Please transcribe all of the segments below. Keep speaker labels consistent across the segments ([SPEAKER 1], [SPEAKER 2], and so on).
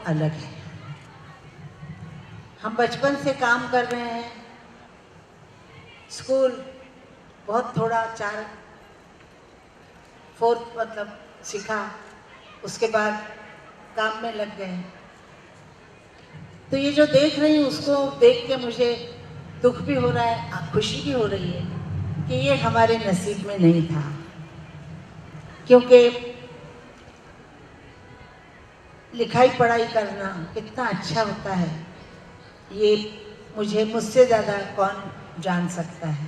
[SPEAKER 1] अलग है। हम बचपन से काम कर रहे हैं, स्कूल बहुत थोड़ा 4th मतलब सीखा, उसके बाद काम में लग गए। तो ये जो देख रही हूँ उसको देख के मुझे दुख भी हो रहा है, खुशी भी हो रही है कि ये हमारे नसीब में नहीं था। क्योंकि लिखाई पढ़ाई करना कितना अच्छा होता है ये मुझसे ज़्यादा कौन जान सकता है।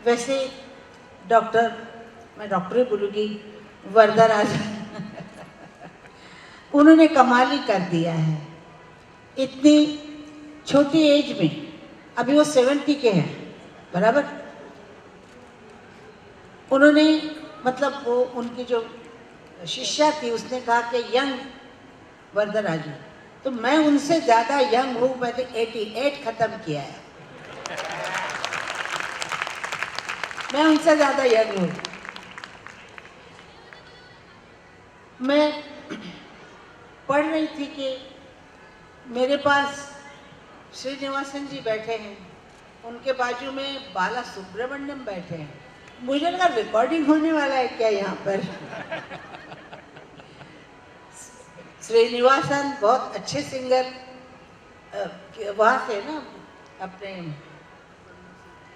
[SPEAKER 1] वैसे मैं डॉक्टर ही बोलूँगी, वरदराजन उन्होंने कमाल ही कर दिया है। इतनी छोटी एज में, अभी वो 70 के हैं बराबर। उन्होंने मतलब वो उनकी जो शिष्या थी उसने कहा कि यंग वरदराजन, तो मैं उनसे ज़्यादा यंग हूँ। मैंने 88 ख़त्म किया है, मैं उनसे ज़्यादा यंग हूँ। मैं पढ़ रही थी कि मेरे पास श्रीनिवासन जी बैठे हैं, उनके बाजू में बाला सुब्रमण्यम बैठे हैं। मुझे लगा रिकॉर्डिंग होने वाला है क्या यहाँ पर। श्रीनिवासन बहुत अच्छे सिंगर वहाँ से ना अपने,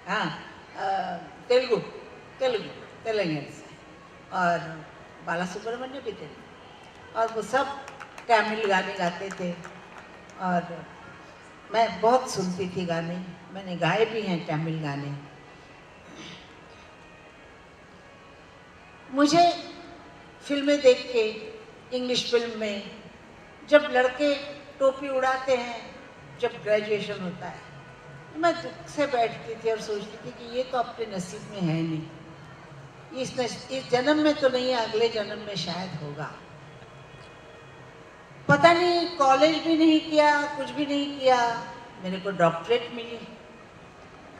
[SPEAKER 1] हाँ, तेलंगाना से, और बाला सुब्रमण्यम भी थे, और वो सब तमिल गाने गाते थे और मैं बहुत सुनती थी गाने। मैंने गाए भी हैं तमिल गाने। मुझे फिल्में देख के, इंग्लिश फिल्म में जब लड़के टोपी उड़ाते हैं, जब ग्रेजुएशन होता है, तो मैं दुख से बैठती थी और सोचती थी कि ये तो अपने नसीब में है नहीं, इस जन्म में तो नहीं है, अगले जन्म में शायद होगा। पता नहीं, कॉलेज भी नहीं किया, कुछ भी नहीं किया, मेरे को डॉक्टरेट मिली।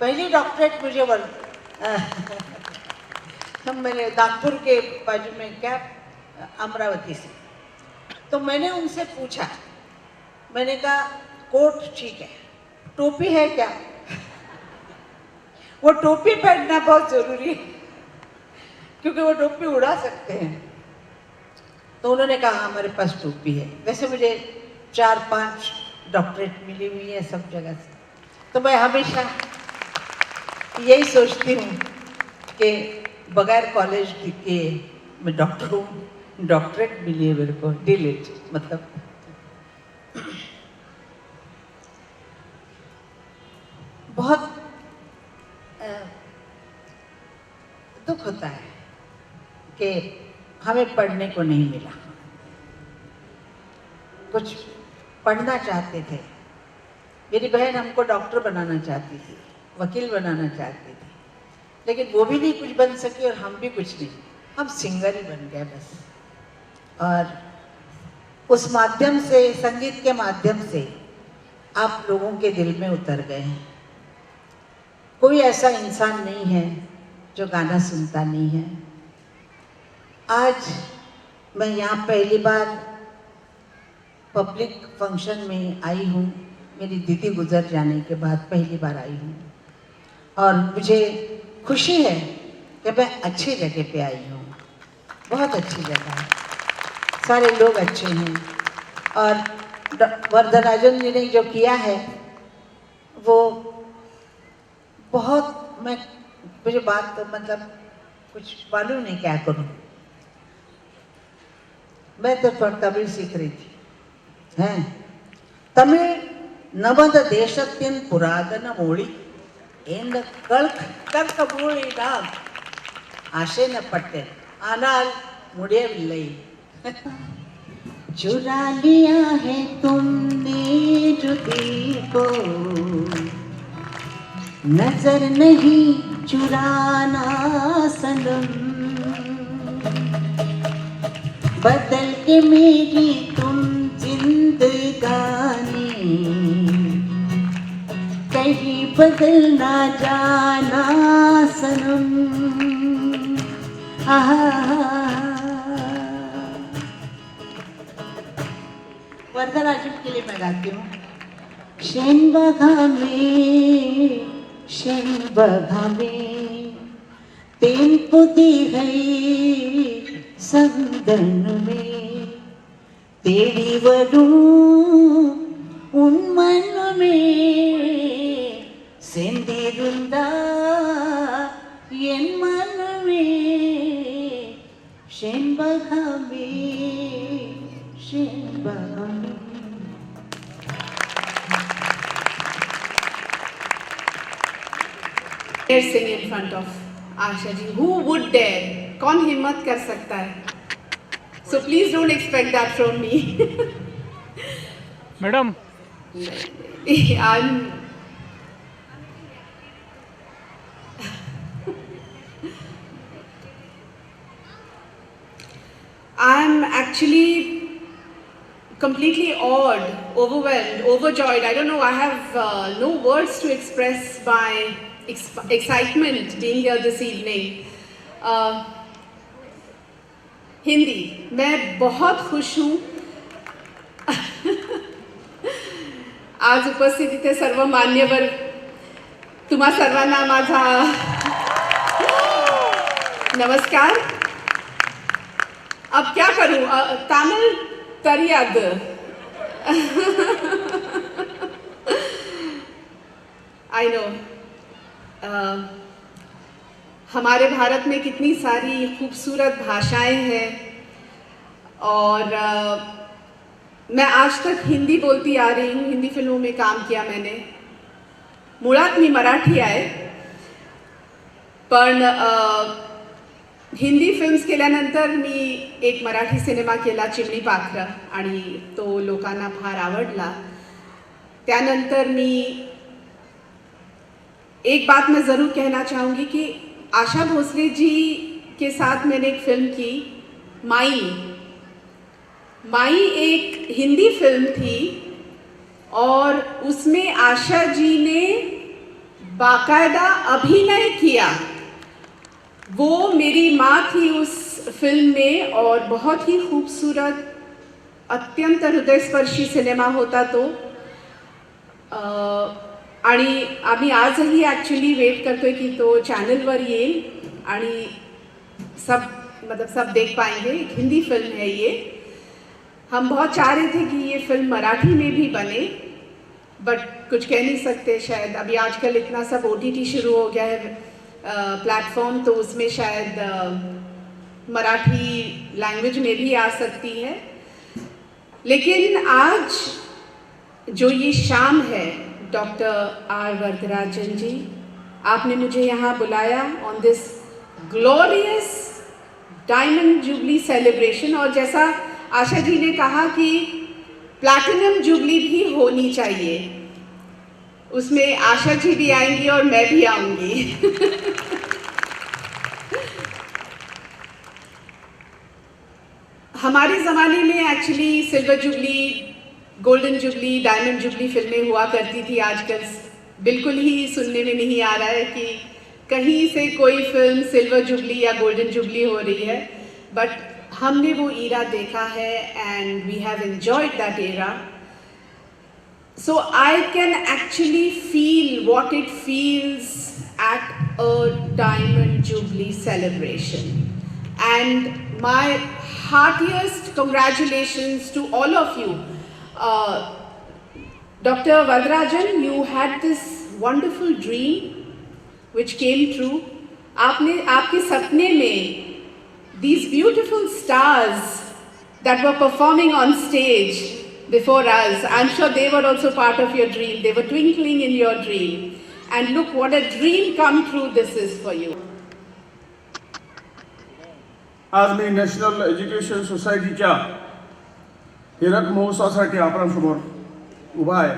[SPEAKER 1] पहली डॉक्टरेट मुझे हम मेरे नागपुर के बाजू में क्या, अमरावती से। तो मैंने उनसे पूछा, मैंने कहा कोट ठीक है, टोपी है क्या? वो टोपी पहनना बहुत जरूरी है क्योंकि वो टोपी उड़ा सकते हैं। तो उन्होंने कहा हमारे पास टोपी है। वैसे मुझे 4-5 डॉक्टरेट मिली हुई है सब जगह से। तो मैं हमेशा यही सोचती हूँ कि बगैर कॉलेज के मैं डॉक्टर हूँ, डॉक्टरेट मिली है मेरे को, डिलेट मतलब। बहुत दुख होता है कि हमें पढ़ने को नहीं मिला। कुछ पढ़ना चाहते थे, मेरी बहन हमको डॉक्टर बनाना चाहती थी, वकील बनाना चाहती थी, लेकिन वो भी नहीं कुछ बन सकी और हम भी कुछ नहीं, हम सिंगर ही बन गए बस। और उस माध्यम से, संगीत के माध्यम से आप लोगों के दिल में उतर गए हैं। कोई ऐसा इंसान नहीं है जो गाना सुनता नहीं है। आज मैं यहाँ पहली बार पब्लिक फंक्शन में आई हूँ, मेरी दीदी गुजर जाने के बाद पहली बार आई हूँ, और मुझे खुशी है कि मैं अच्छी जगह पे आई हूँ। बहुत अच्छी जगह है, सारे लोग अच्छे हैं, और वरदराजन जी ने जो किया है वो बहुत, मुझे बात तो मतलब कुछ मालूम नहीं क्या करूँ। मैं तो तमिल सीख रही थी हैं। तमिल नवद देशत्तिन पुरातन मोळि एंड कल्क मोळि नाम आशेन पट्टे आनाल मुडियविल्लै। चुरा लिया है तुमने जो दिल को, नजर नहीं चुराना सनम। बदल के मेरी तुम जिंदगानी, कहीं बदल ना जाना सनम। मैं गाती हूँ। शेन में तेंपुदी है संदन में तेरी वरूं उन्मन में सेंदिरुंदा एन मन में शेनबगा में
[SPEAKER 2] Dare sing in front of Asha ji. Who would dare? कौन हिम्मत कर सकता है? So please don't expect that from me.
[SPEAKER 3] Madam
[SPEAKER 2] I'm actually completely awed, overwhelmed, overjoyed. I don't know, I have no words to express my excitement being here this evening. Hindi, मैं बहुत खुश हूँ आज उपस्थित इथे सर्व मान्यवर तुम्हा सर्वांना माझा नमस्कार. अब क्या करूं, तमिल तरियाद. आई नो हमारे भारत में कितनी सारी खूबसूरत भाषाएं हैं और मैं आज तक हिंदी बोलती आ रही हूँ. हिंदी फिल्मों में काम किया मैंने. मुळात मी मराठी आहे पण हिंदी फिल्म्स केल्यानंतर मी एक मराठी सिनेमा केला चिमणी पाखरं आणि तो लोकांना फार आवडला. त्यानंतर मी एक बात मैं ज़रूर कहना चाहूँगी कि आशा भोसले जी के साथ मैंने एक फिल्म की माई. माई एक हिंदी फिल्म थी और उसमें आशा जी ने बाकायदा अभिनय किया. वो मेरी माँ थी उस फिल्म में और बहुत ही खूबसूरत अत्यंत हृदयस्पर्शी सिनेमा होता तो. आणि आम्ही आजही ॲक्च्युली वेट करतोय की तो चॅनलवर येईल आणि सब देख पाएंगे. एक हिंदी फिल्म है ये. हम बहुत चाह रहे थे कि ये फिल्म मराठी में भी बने बट कुछ कह नहीं सकते. शायद अभी आजकल इतना सब OTT शुरू हो गया है प्लेटफॉर्म, तो उसमें शायद मराठी लैंग्वेज में भी आ सकती है. लेकिन आज जो ये शाम है, डॉक्टर आर वरदराजन जी, आपने मुझे यहाँ बुलाया on this glorious diamond jubilee celebration. और जैसा आशा जी ने कहा कि प्लैटिनम जुबली भी होनी चाहिए, उसमें आशा जी भी आएंगी और मैं भी आऊंगी. हमारे ज़माने में actually silver jubilee, golden jubilee, diamond jubilee फिल्में हुआ करती थी. आजकल बिल्कुल ही सुनने में नहीं आ रहा है कि कहीं से कोई फिल्म सिल्वर जुबली या गोल्डन जुबली हो रही है. बट हमने वो ईरा देखा है and we have enjoyed that era. So I can actually feel what it feels at a Diamond Jubilee celebration. And my heartiest congratulations to all of you. Dr. Vadrajan, you had this wonderful dream which came true. आपने आपके सपने में these beautiful stars that were performing on stage before us, I'm sure they were also part of your dream. They were twinkling in your dream. And look what a dream come true this is for you.
[SPEAKER 4] आज मी national education सोसायटीच्या हिरक महोत्सवासाठी आपणासमोर उभा आहे.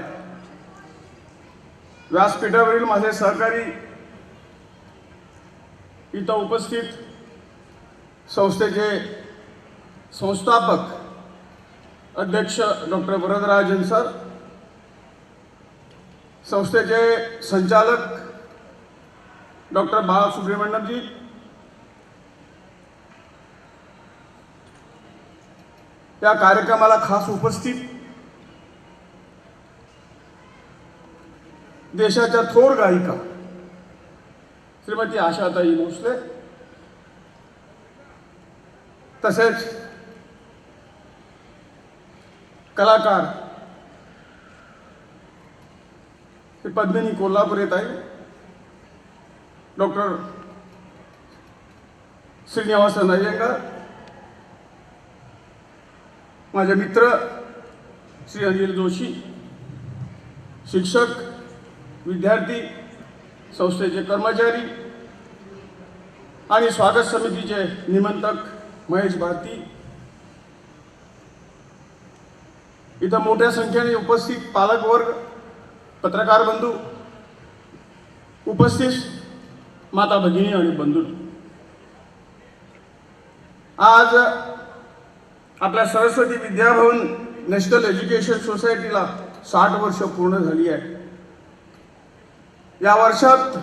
[SPEAKER 4] व्यासपीठावरील माझे सहकारी इथं उपस्थित संस्थेचे संस्थापक अध्यक्ष डॉक्टर वरदराजन सर, संस्थेचे संचालक डॉक्टर बालसुब्रमण्यम जी, या कार्यक्रमाला खास उपस्थित देशाच्या थोर गायिका श्रीमती आशाताई भोसले, तसेच कलाकार श्री पद्मिनी कोल्हापुरे ताई, डॉक्टर श्रीनिवासन अय्यंगार, माझे मित्र श्री अनिल जोशी, शिक्षक, विद्यार्थी, संस्थेचे कर्मचारी आणि स्वागत समितीचे निमंत्रक महेश भारती, इथं मोठ्या संख्येने उपस्थित पालक वर्ग, पत्रकार बंधू, उपस्थित माता भगिनी आणि बंधू, आज आपल्या सरस्वती विद्याभवन नॅशनल एज्युकेशन सोसायटीला 60 वर्ष पूर्ण झाली आहे. या वर्षात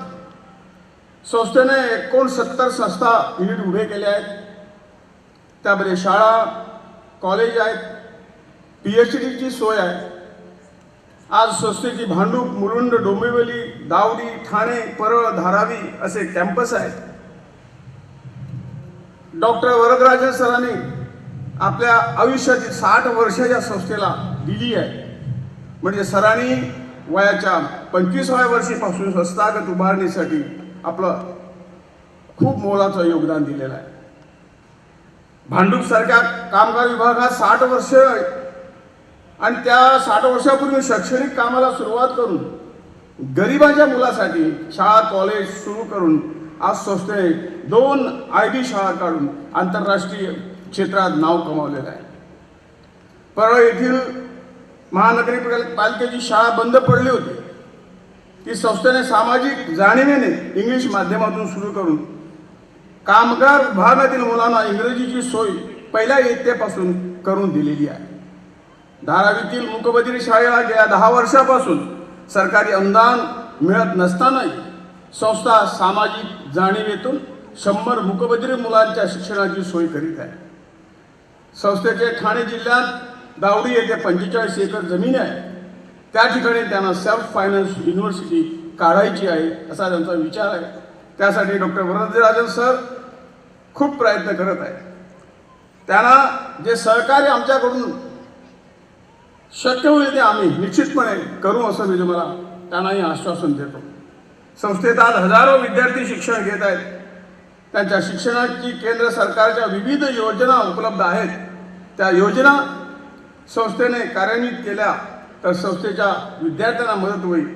[SPEAKER 4] संस्थेने 69 संस्था युनिट उभे केले आहेत. त्यामध्ये शाळा, कॉलेज आहेत, PhDची सोय आहे. आज संस्थेची भांडूप, मुलुंड, डोंबिवली, दावडी, ठाणे, परळ, धारावी असे कॅम्पस आहेत. डॉक्टर वरदराजन सरांनी आपल्या आयुष्याची 60 वर्षाच्या संस्थेला दिली आहे. म्हणजे सरांनी वयाच्या 25व्या वर्षीपासून संस्थागत उभारणीसाठी आपलं खूप मोलाचं योगदान दिलेलं आहे. भांडूपसारख्या कामगार विभागात 60 वर्ष आणि त्या 60 वर्षापूर्वी शैक्षणिक कामाला सुरुवात करून गरिबाच्या मुलासाठी शाळा, कॉलेज सुरू करून आज संस्थेने 2 IB शाळा काढून आंतरराष्ट्रीय क्षेत्रात नाव कमावलेलं आहे. परळ येथील महानगरपालिकेची शाळा बंद पडली होती. ती संस्थेने सामाजिक जाणीवेने इंग्लिश माध्यमातून सुरू करून कामगार विभागातील मुलांना इंग्रजीची सोय पहिल्या इयत्तेपासून करून दिलेली आहे. धारावीतील मूकबधिर शाळेला गेल्या 10 वर्षापासून सरकारी अनुदान मिळत नसतानाही संस्था सामाजिक जाणीवेतून 100 मूकबधिर मुलांच्या शिक्षणाची सोय करीत आहे. संस्थेचे ठाणे जिल्ह्यात दावडी येथे 45 एकर जमीन आहे. त्या ठिकाणी त्यांना सेल्फ फायनान्स युनिव्हर्सिटी काढायची आहे असा त्यांचा विचार आहे. त्यासाठी डॉक्टर वरदराजन सर खूप प्रयत्न करत आहेत. त्यांना जे सहकार्य आमच्याकडून शक्य होईल ते आम्ही निश्चितपणे करू असं मी तुम्हाला त्यांनाही आश्वासन देतो. संस्थेत आज हजारो विद्यार्थी शिक्षण घेत आहेत. त्यांच्या शिक्षणाची केंद्र सरकारच्या विविध योजना उपलब्ध आहेत. त्या योजना संस्थेने कार्यान्वित केल्या तर संस्थेच्या विद्यार्थ्यांना मदत होईल.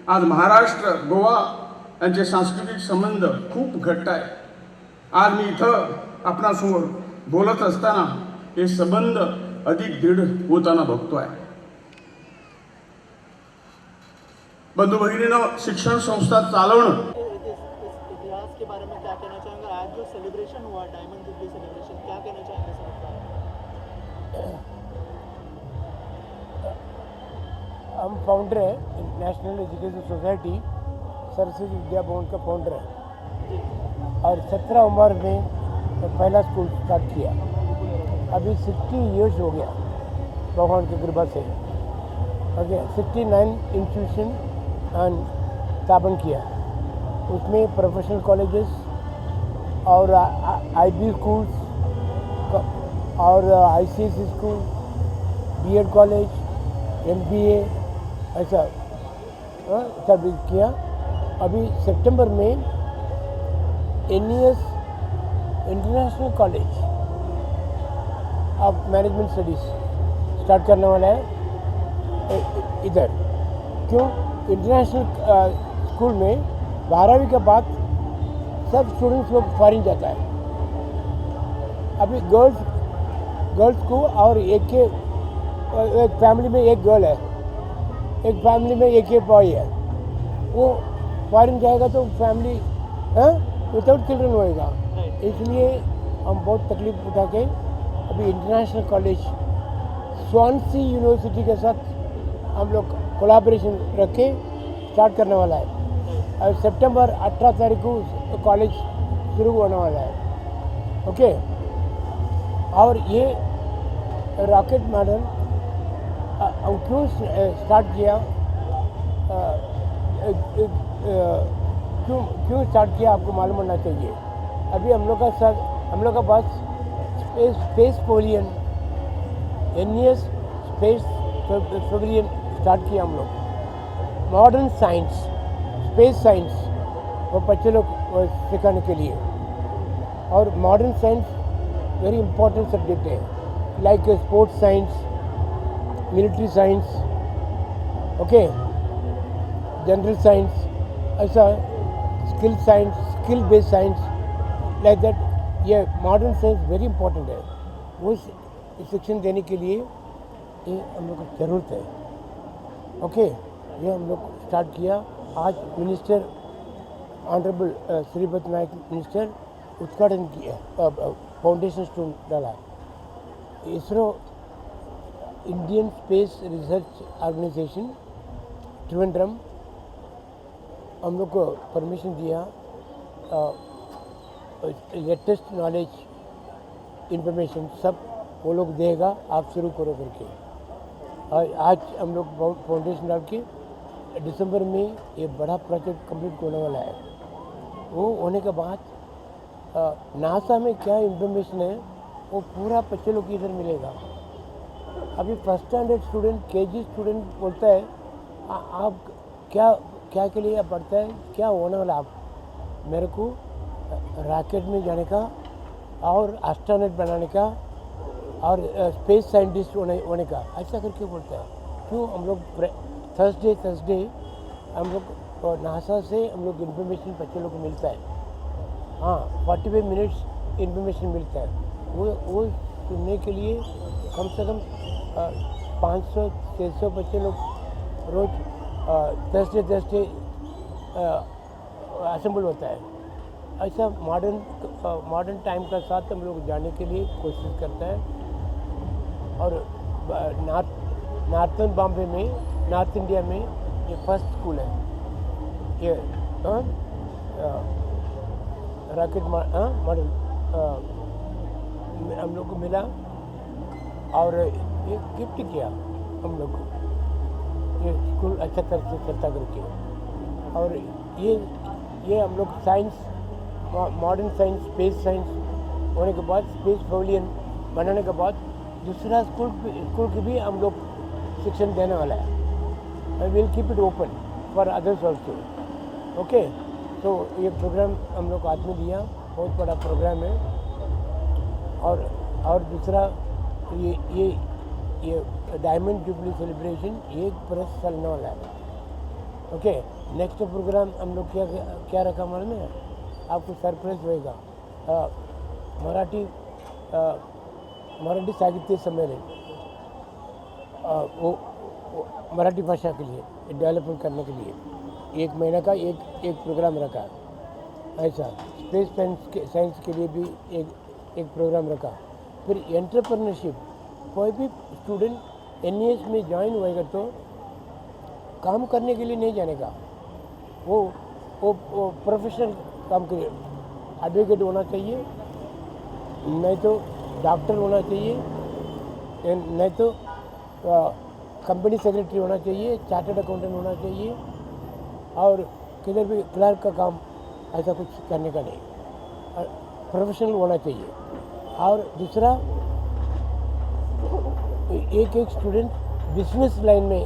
[SPEAKER 4] आज महाराष्ट्र, गोवा यांचे सांस्कृतिक संबंध खूप घट्ट आहे. आज मी इथं आपणासमोर बोलत असताना हे संबंध अधिक दृढ होताना बघतोय. बंधू भगिनींनो, शिक्षण संस्था चालवणं
[SPEAKER 3] इतिहास के बारे में क्या कहना चाहेंगे? आज जो सेलिब्रेशन हुआ, डायमंड जुबली सेलिब्रेशन, क्या कहना चाहेंगे सर?
[SPEAKER 5] हम फाउंडर हैं national education society, Saraswati Vidya Bhavan का फाउंडर है और 17 उम्र में पहला स्कूल स्टार्ट किया. अभी 60 इयर्स हो गया भगवान की कृपा से. ओके, 69 इंस्टीट्यूशन स्थापन किया. उसमें प्रोफेशनल कॉलेजेस और IB स्कूल्स और ICSE school, BEd college, MBA ऐसा सब किया. अभी सितंबर में NES international college of management studies start करने वाला है इधर. क्यों? इंटरनेशनल स्कूल में 12वीं के बाद सब स्टूडेंट्स लोग फॉरेन जाता है. अभी गर्ल्स को और एक फैमिली में एक गर्ल है, एक फैमिली में एक बॉय है. वो फॉरेन जाएगा तो फैमिली विदाउट चिल्ड्रन होएगा. इसलिए हम बहुत तकलीफ उठा के अभी इंटरनेशनल कॉलेज स्वानसी यूनिवर्सिटी के साथ हम लोग कोलैबोरेशन रख के स्टार्ट करने वाला है. और सितंबर 18 तारीख को कॉलेज शुरू होने वाला है. ओके, और ये रॉकेट मॉडल हम क्यों स्टार्ट किया? क्यों स्टार्ट किया आपको मालूम होना चाहिए। अभी हम लोग का पास space pavilion NES space pavilion start किया हम लोग। मॉडर्न साइंस, स्पेस साइंस वो बच्चे लोग सिखाने के लिए। और modern science very important subject है, like sports science, military science, okay, general science, ऐसा skill science, skill based science, like that. ये मॉडर्न साइंस वेरी इंपॉर्टेंट है, वो शिक्षण देने के लिए ये हम लोग को ज़रूरत है। ओके, ये हम लोग स्टार्ट किया। आज minister honourable Shripad Naik minister उद्घाटन किया, फाउंडेशन स्टोन डाला। ISRO Indian space research organisation Trivandrum हम लोग को परमिशन दिया लेटेस्ट नॉलेज इंफॉर्मेशन सब वो लोग देगा, आप शुरू करो करके। और आज हम लोग फाउंडेशन डाल के दिसंबर में ये बड़ा प्रोजेक्ट कंप्लीट होने वाला है। वो होने के बाद नासा में क्या इंफॉर्मेशन है वो पूरा बच्चे लोग को इधर मिलेगा। अभी first standard student, KG student बोलता है आप क्या के लिए पढ़ता है, क्या होने वाला आप? मेरे को रॉकेट में जाने का और एस्ट्रोनॉट बनाने का और स्पेस साइंटिस्ट होने का, ऐसा करके बोलता है। क्यों? हम लोग थर्सडे हम लोग नासा से हम लोग इन्फॉर्मेशन बच्चे लोग को मिलता है। हाँ, 45 मिनट्स इन्फॉर्मेशन मिलता है। वो सुनने के लिए कम से कम 500-600 बच्चे लोग रोज़ थर्सडे असेंबल होता है। ऐसा मॉडर्न टाइम का साथ हम लोग जाने के लिए कोशिश करता है। और नॉर्थन बॉम्बे में, नॉर्थ इंडिया में ये फर्स्ट स्कूल है। ये रॉकेट मॉडल हम लोग को मिला और ये गिफ्ट किया हम लोग को, ये स्कूल अच्छा तरह से चलता करके। और ये हम लोग science, modern science, space science होने के बाद, स्पेस पवेलियन बनाने के बाद दूसरा स्कूल की भी हम लोग शिक्षण देने वाला है। I will keep it open for others also. Okay, तो ये प्रोग्राम हम लोग हाथ में दिया, बहुत बड़ा प्रोग्राम है। और दूसरा ये डायमंड जुबली सेलिब्रेशन 1 बरस चलने वाला है। ओके, नेक्स्ट प्रोग्राम हम लोग क्या रखा मालूम है आपको? सरप्राइज होएगा। मराठी साहित्य सम्मेलन, वो मराठी भाषा के लिए डेवलपमेंट करने के लिए 1 महीने का एक प्रोग्राम रखा। ऐसा स्पेस साइंस के लिए भी एक प्रोग्राम रखा। फिर एंटरप्रेन्योरशिप, कोई भी स्टूडेंट NES में ज्वाइन होएगा तो काम करने के लिए नहीं जाने का, वो प्रोफेशनल काम के लिए एडवोकेट होना चाहिए, नहीं तो डॉक्टर होना चाहिए, नहीं तो कंपनी सेक्रेटरी होना चाहिए, चार्टर्ड अकाउंटेंट होना चाहिए, और किधर भी क्लर्क का काम, ऐसा कुछ करने का नहीं, प्रोफेशनल होना चाहिए। और दूसरा, एक स्टूडेंट बिजनेस लाइन में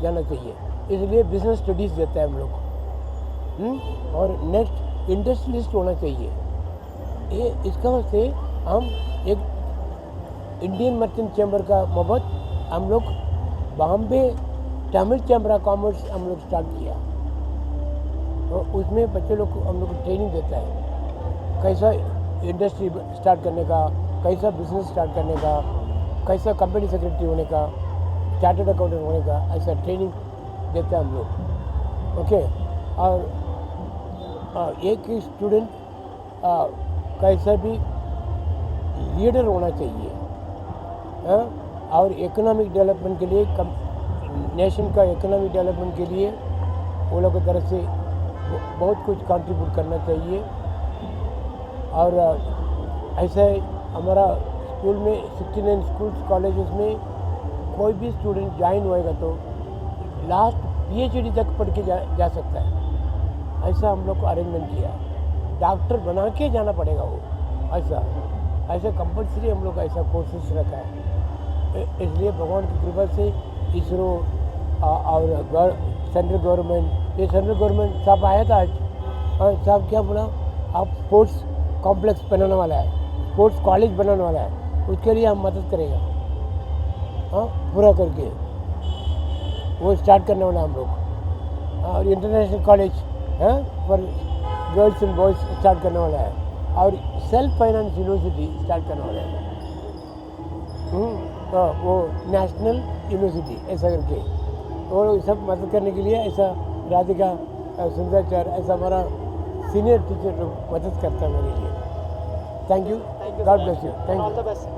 [SPEAKER 5] जाना चाहिए, इसलिए बिजनेस स्टडीज़ देता है हम लोग। और नेक्स्ट इंडस्ट्रियलिस्ट होना चाहिए। ये इसका से हम एक इंडियन मर्चेंट चैम्बर का मोहब्बत हम लोग Bombay Tamil chamber of commerce हम लोग स्टार्ट किया। तो उसमें बच्चे लोग को हम लोग को ट्रेनिंग देता है, कैसा इंडस्ट्री स्टार्ट करने का, कैसा बिजनेस स्टार्ट करने का, कैसा कंपनी सेक्रेटरी होने का, चार्टर्ड अकाउंटेंट होने का, ऐसा ट्रेनिंग देता है हम लोग। ओके, और एक स्टूडेंट कैसा भी लीडर होना चाहिए, और इकोनॉमिक डेवलपमेंट के लिए, नेशन का इकोनॉमिक डेवलपमेंट के लिए वो लोगों की तरफ से बहुत कुछ कंट्रीब्यूट करना चाहिए। और ऐसे हमारा स्कूल में 69 स्कूल्स कॉलेजेस में कोई भी स्टूडेंट ज्वाइन होएगा तो लास्ट PhD तक पढ़ के जा सकता है। ऐसा हम लोग को अरेंजमेंट किया। डॉक्टर बना के जाना पड़ेगा वो, ऐसा कंपलसरी हम लोग ऐसा कोर्सेस रखा है। इसलिए भगवान की कृपा से इसरो और सेंट्रल गवर्नमेंट, ये सेंट्रल गवर्नमेंट साहब आया था आज, और साहब क्या बोला, आप स्पोर्ट्स कॉम्प्लेक्स बनाने वाला है, स्पोर्ट्स कॉलेज बनाने वाला है, उसके लिए हम मदद करेगा। हाँ, पूरा करके वो स्टार्ट करने वाला हम लोग। और international college for girls and boys start करने वाला है, और सेल्फ फाइनेंस यूनिवर्सिटी स्टार्ट करने वाला है। वो नेशनल यूनिवर्सिटी ऐसा करके, और सब मदद करने के लिए ऐसा राधिका सुंदराचार्य ऐसा हमारा सीनियर टीचर लोग मदद करता है मेरे लिए। Thank you, God bless you, thank
[SPEAKER 3] all
[SPEAKER 5] you.
[SPEAKER 3] The best.